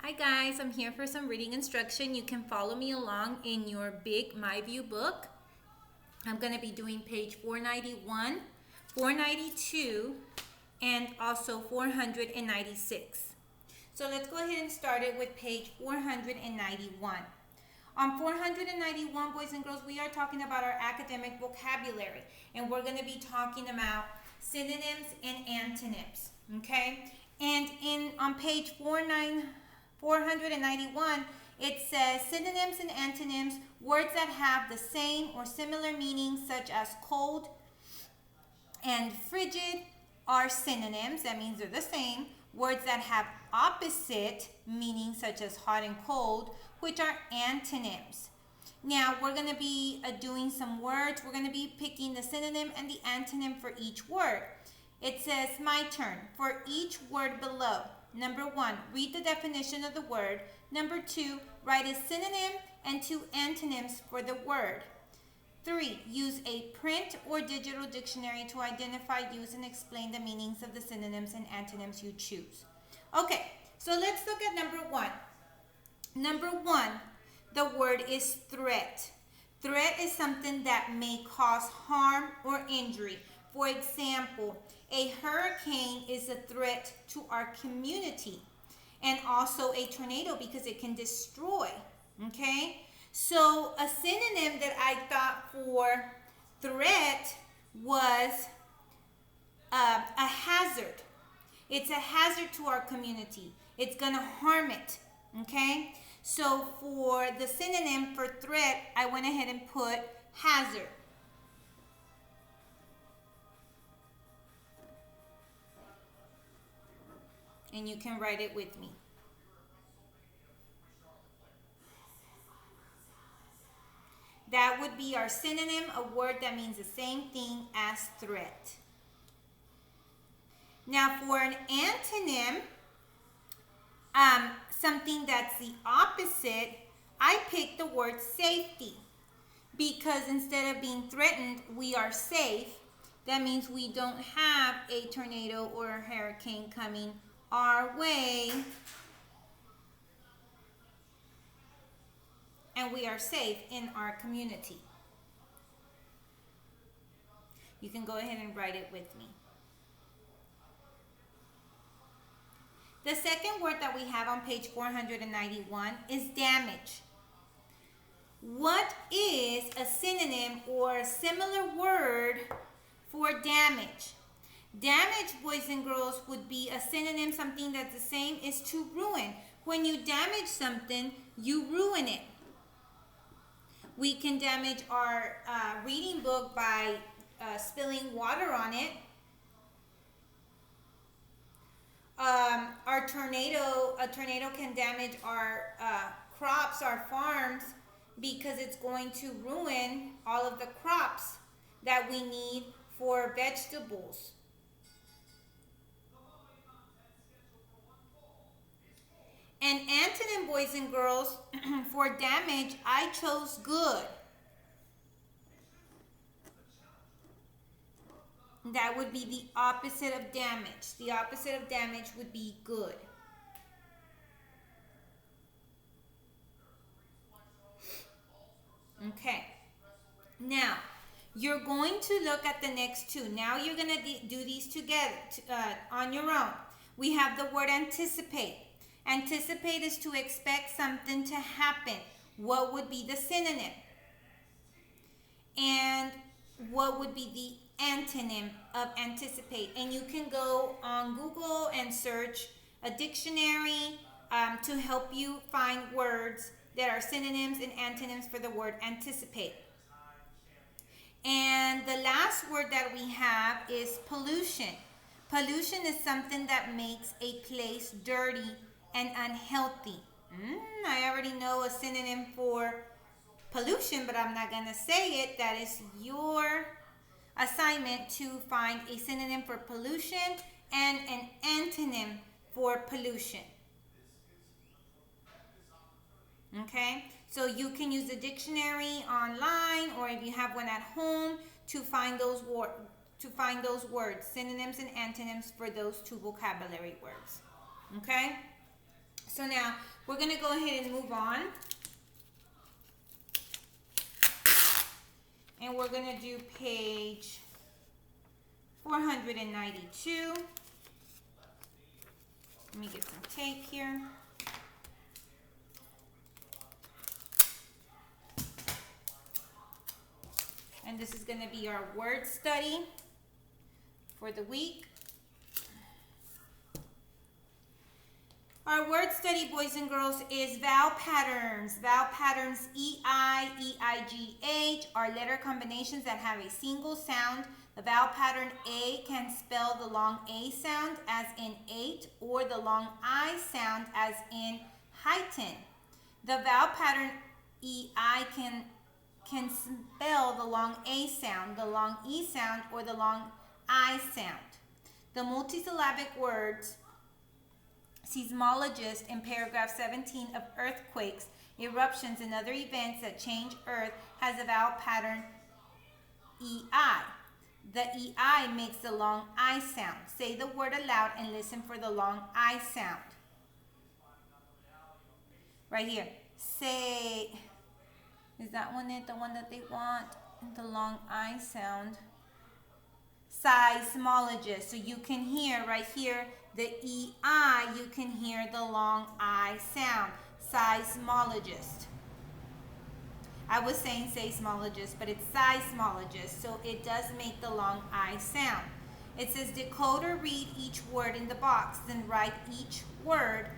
Hi guys, I'm here for some reading instruction. You can follow me along in your big MyView book. I'm going to be doing page 491, 492, and also 496. So let's go ahead and start it with page 491. On 491, boys and girls, we are talking about our academic vocabulary, and we're going to be talking about synonyms and antonyms, okay? And on page 491, it says synonyms and antonyms, words that have the same or similar meanings such as cold and frigid are synonyms. That means they're the same. Words that have opposite meanings such as hot and cold, which are antonyms. Now we're going to be doing some words. We're going to be picking the synonym and the antonym for each word. It says my turn. For each word below, number 1, read the definition of the word. Number 2, write a synonym and 2 antonyms for the word. 3, use a print or digital dictionary to identify, use, and explain the meanings of the synonyms and antonyms you choose. Okay, so let's look at number 1. Number 1, the word is threat. Threat is something that may cause harm or injury. For example, a hurricane is a threat to our community, and also a tornado because it can destroy, okay? So a synonym that I thought for threat was a hazard. It's a hazard to our community. It's going to harm it, okay? So for the synonym for threat, I went ahead and put hazard. And you can write it with me. That would be our synonym, a word that means the same thing as threat. Now for an antonym, something that's the opposite, I picked the word safety. Because instead of being threatened, we are safe. That means we don't have a tornado or a hurricane coming our way. And we are safe in our community. You can go ahead and write it with me. The second word that we have on page 491 is damage. What is a synonym or a similar word for damage? Damage, boys and girls, would be a synonym, something that's the same, is to ruin. When you damage something, you ruin it. We can damage our reading book by spilling water on it. A tornado can damage our crops, our farms, because it's going to ruin all of the crops that we need for vegetables. An antonym, boys and girls, for damage, I chose good. That would be the opposite of damage. The opposite of damage would be good. Okay. Now, you're going to look at the next two. Now you're going to do these together on your own. We have the word anticipate. Anticipate is to expect something to happen. What would be the synonym? And what would be the antonym of anticipate? And you can go on Google and search a dictionary to help you find words that are synonyms and antonyms for the word anticipate. And the last word that we have is pollution. Pollution is something that makes a place dirty and unhealthy. I already know a synonym for pollution, but I'm not going to say it. That is your assignment to find a synonym for pollution and an antonym for pollution. Okay, so you can use the dictionary online, or if you have one at home, to find those words, synonyms and antonyms for those two vocabulary words. Okay. So now we're going to go ahead and move on. And we're going to do page 492. Let me get some tape here. And this is going to be our word study for the week. Our word study, boys and girls, is vowel patterns. Vowel patterns E-I, E-I-G-H are letter combinations that have a single sound. The vowel pattern A can spell the long A sound as in eight or the long I sound as in heighten. The vowel pattern E-I can spell the long A sound, the long E sound, or the long I sound. The multisyllabic words seismologist in paragraph 17 of earthquakes, eruptions, and other events that change Earth has a vowel pattern EI. The EI makes the long I sound. Say the word aloud and listen for the long I sound. Right here. Say, is that one it? The one that they want? The long I sound. Seismologist. So you can hear right here the EI, you can hear the long I sound. Seismologist. I was saying seismologist, but it's seismologist, so it does make the long I sound. It says decode or read each word in the box, then write each word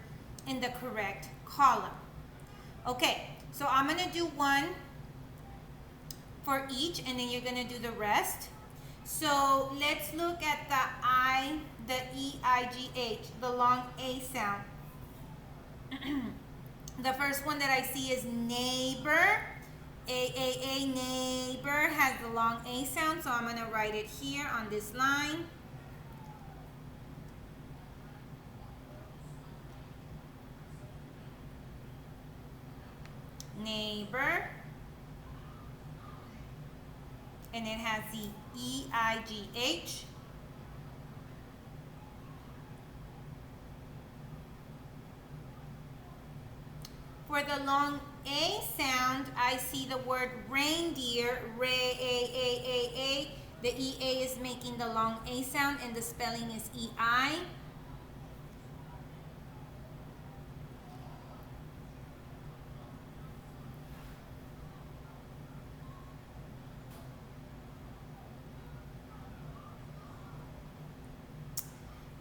in the correct column. Okay, so I'm going to do one for each, and then you're going to do the rest. So let's look at the E-I-G-H, the long A sound. The first one that I see is neighbor. A, neighbor has the long A sound, so I'm going to write it here on this line. Neighbor. And it has the E-I-G-H. For the long A sound, I see the word reindeer, re-a-a-a-a. The E-A is making the long A sound, and the spelling is E-I.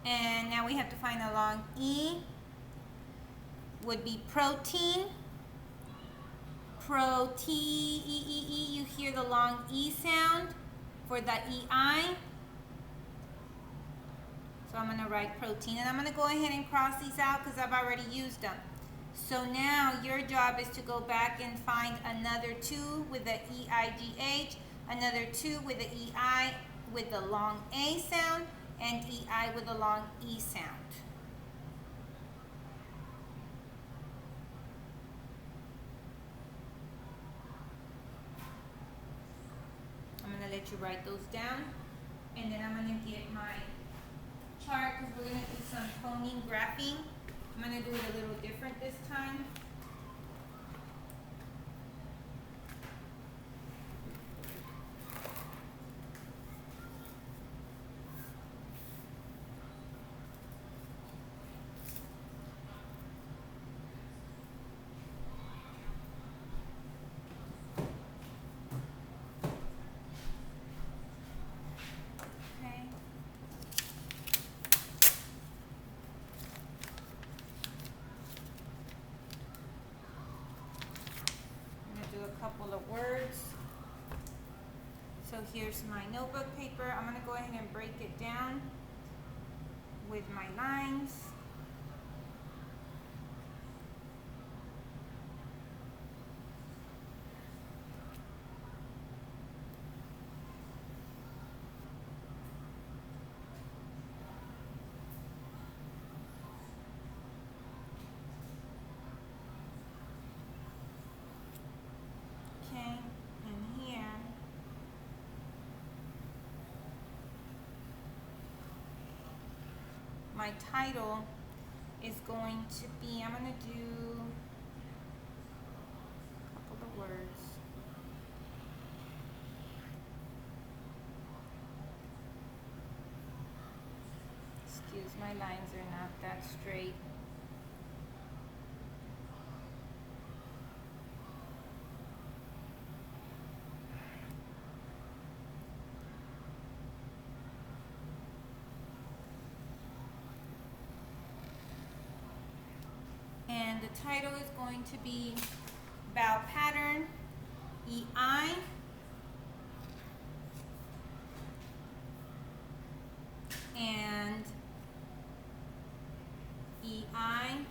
And now we have to find a long E. Would be protein. Protein, E-E-E, you hear the long E sound for the E-I. So I'm going to write protein. And I'm going to go ahead and cross these out because I've already used them. So now your job is to go back and find another two with the E-I-G-H, another two with the E-I with the long A sound, and E-I with the long E sound. I'm going to let you write those down, and then I'm going to get my chart because we're going to do some phoneme graphing. I'm going to do it a little different this time. Couple of words. So here's my notebook paper. I'm going to go ahead and break it down with my lines. My title is going going to be, I'm going to do a couple of words. Excuse, my lines are not that straight. And the title is going to be vowel pattern, EI, and EIGH.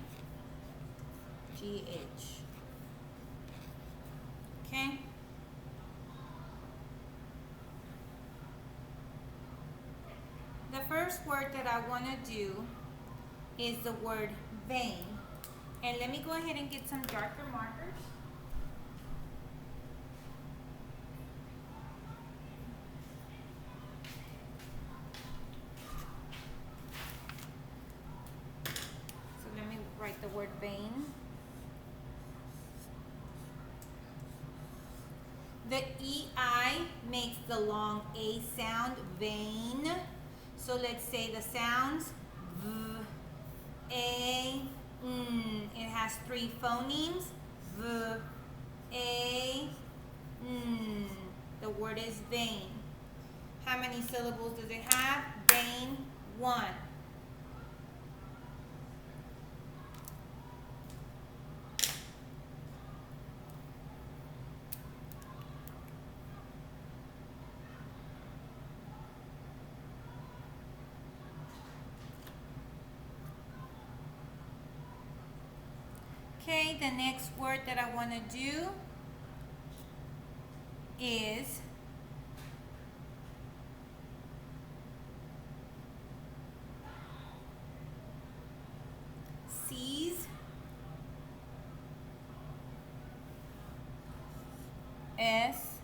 Okay? The first word that I want to do is the word vein. And let me go ahead and get some darker markers. So let me write the word vein. The EI makes the long A sound, vein. So let's say the sounds V, A, N. It has 3 phonemes. V, A, N. The word is vein. How many syllables does it have? Vein, 1. Okay, the next word that I want to do is seize, S-E-I-Z-E,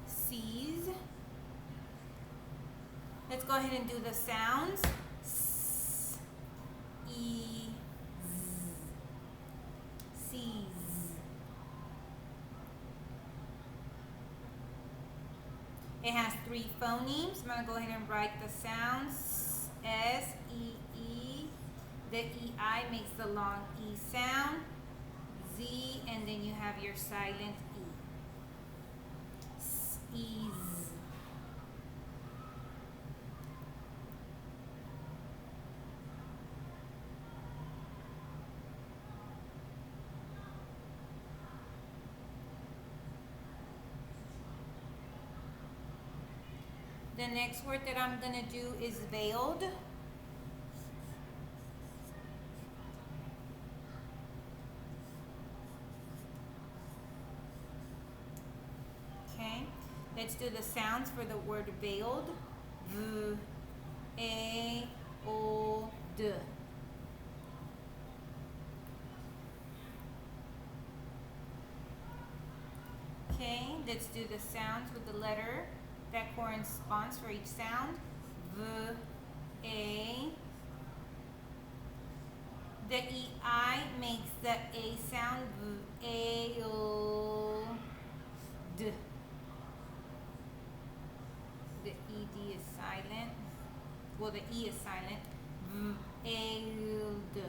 seize. Let's go ahead and do the sounds. S, E, Z, seize. It has 3 phonemes. I'm going to go ahead and write the sounds. S, E, E. The E-I makes the long E sound. Z, and then you have your silent E. Ease. The next word that I'm going to do is veiled. Okay, let's do the sounds for the word veiled. V, A, O, D. Okay, let's do the sounds with the letter that corresponds for each sound. V, A. The E-I makes the A sound. V, A, O, D. The E-D is silent. Well, the E is silent. V, A, D.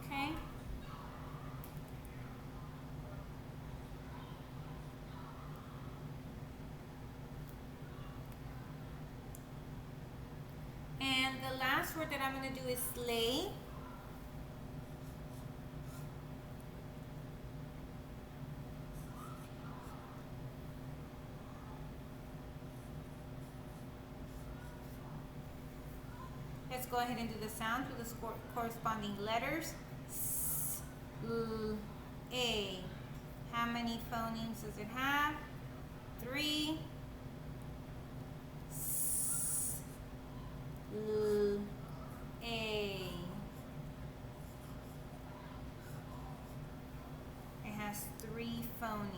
Okay. And the last word that I'm going to do is slay. Let's go ahead and do the sounds with the corresponding letters. S, many phonemes does it have? 3. A. It has 3 phonemes.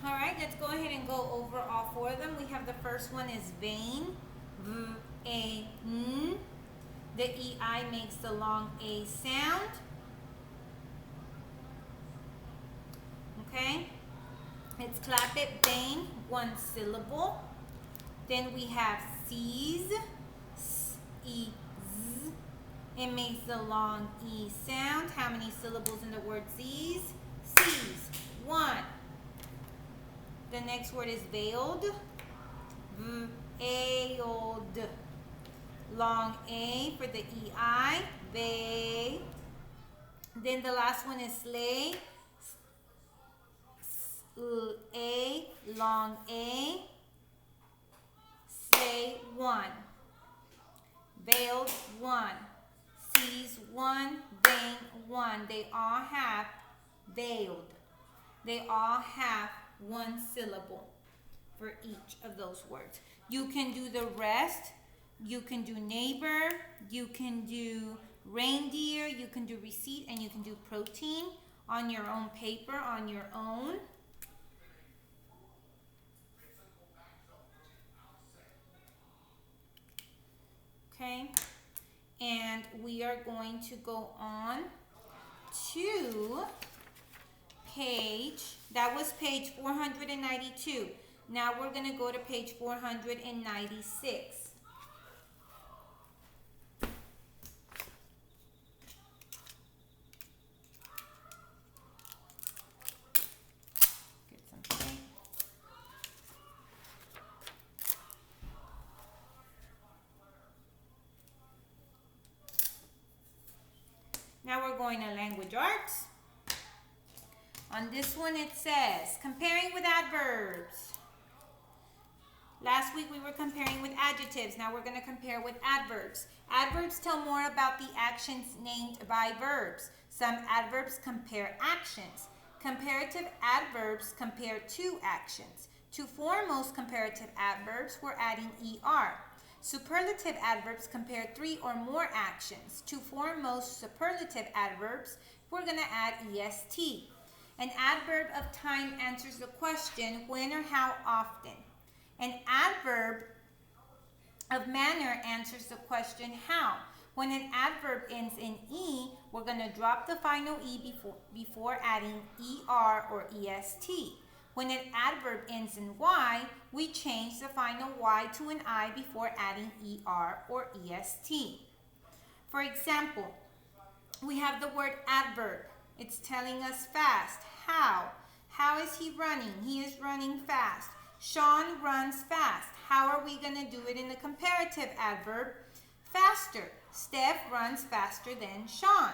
All right, let's go ahead and go over all 4 of them. We have the first one is vain, v-a-n. The EI makes the long A sound. Okay, it's clap it, vain, 1 syllable. Then we have seize, s-e-z. It makes the long E sound. How many syllables in the word seize? Seize, 1. The next word is veiled. Veiled. Long A for the EI. Ve. Then the last one is slay. A. Long A. Slay 1. Veiled 1. Seize 1. Vain 1. They all have veiled. They all have 1 syllable for each of those words. You can do the rest. You can do neighbor. You can do reindeer. You can do receipt. And you can do protein on your own paper, on your own. Okay. And we are going to go on to page, that was page 492. Now we're going to go to page 496. Get some tape. Now we're going to language arts. On this one it says, comparing with adverbs. Last week we were comparing with adjectives. Now we're going to compare with adverbs. Adverbs tell more about the actions named by verbs. Some adverbs compare actions. Comparative adverbs compare 2 actions. To form most comparative adverbs, we're adding ER. Superlative adverbs compare 3 or more actions. To form most superlative adverbs, we're going to add EST. An adverb of time answers the question when or how often. An adverb of manner answers the question how. When an adverb ends in E, we're going to drop the final E before adding ER or EST. When an adverb ends in Y, we change the final Y to an I before adding ER or EST. For example, we have the word adverb. It's telling us fast. How? How is he running? He is running fast. Sean runs fast. How are we going to do it in the comparative adverb? Faster. Steph runs faster than Sean.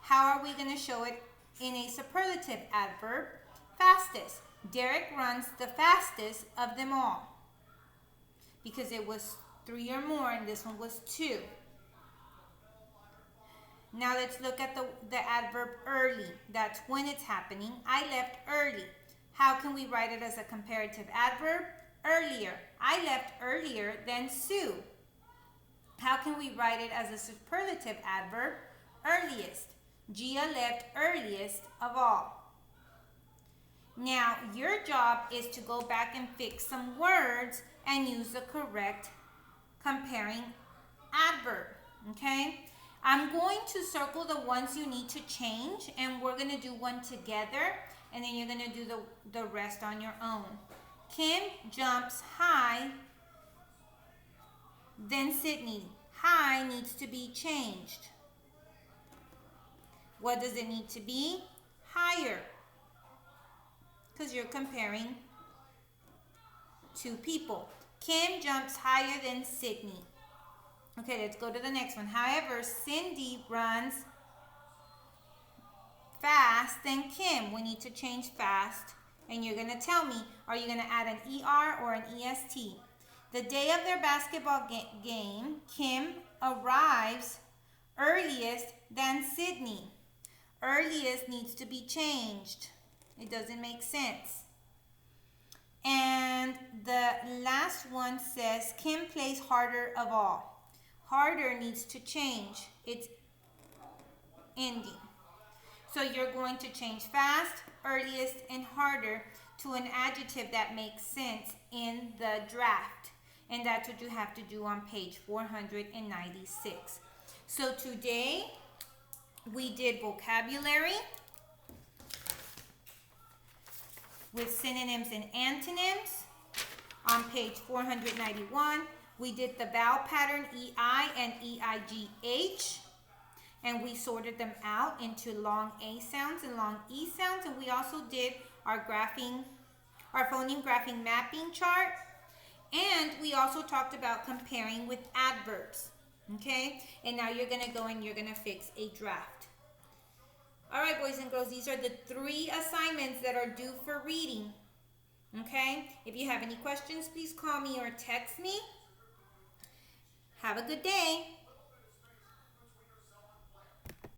How are we going to show it in a superlative adverb? Fastest. Derek runs the fastest of them all. Because it was 3 or more and this one was 2. Now let's look at the adverb early. That's when it's happening. I left early. How can we write it as a comparative adverb? Earlier. I left earlier than Sue. How can we write it as a superlative adverb? Earliest. Gia left earliest of all. Now, your job is to go back and fix some words and use the correct comparing adverb, okay? I'm going to circle the ones you need to change, and we're going to do one together, and then you're going to do the rest on your own. Kim jumps high than Sydney. High needs to be changed. What does it need to be? Higher. Because you're comparing 2 people. Kim jumps higher than Sydney. Okay, let's go to the next one. However, Cindy runs fast than Kim. We need to change fast. And you're going to tell me, are you going to add an ER or an EST? The day of their basketball game, Kim arrives earliest than Sydney. Earliest needs to be changed. It doesn't make sense. And the last one says, Kim plays harder of all. Harder needs to change. It's ending. So you're going to change fast, earliest, and harder to an adjective that makes sense in the draft. And that's what you have to do on page 496. So today we did vocabulary with synonyms and antonyms. On page 491, we did the vowel pattern EI and EIGH. And we sorted them out into long A sounds and long E sounds. And we also did our phoneme graphing mapping chart. And we also talked about comparing with adverbs. Okay? And now you're going to go and you're going to fix a draft. All right, boys and girls, these are the 3 assignments that are due for reading. Okay? If you have any questions, please call me or text me. Have a good day.